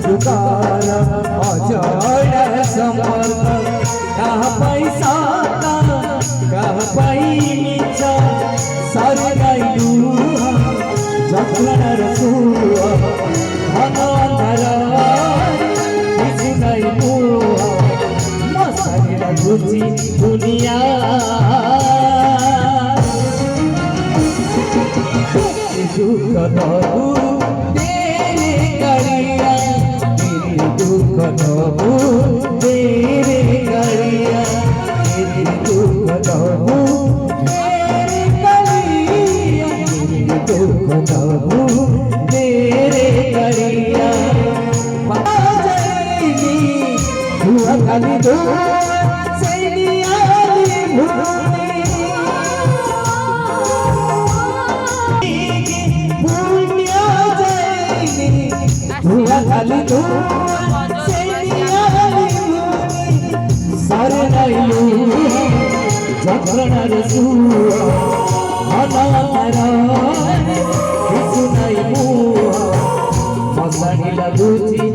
जुगार अजय संपर्क कहाँ पैसा कहाँ पैमिछ सरगाइलु जखलर सुवा धन अन्धार बिजुगाइलु मसरिला गुची दुनिया दुख दबु दुख दबु तेरे गरिया मेरे दुख दबु तेरे गरिया मेरे दुख दबु तेरे गरिया बाजैनी दुआ खाली दो सैनियाली भूमि पुण्य जैनी दुआ खाली दो सरगाइलु जखलर सुवा धन अन्धार बिजुगाइलु मसरिला गुची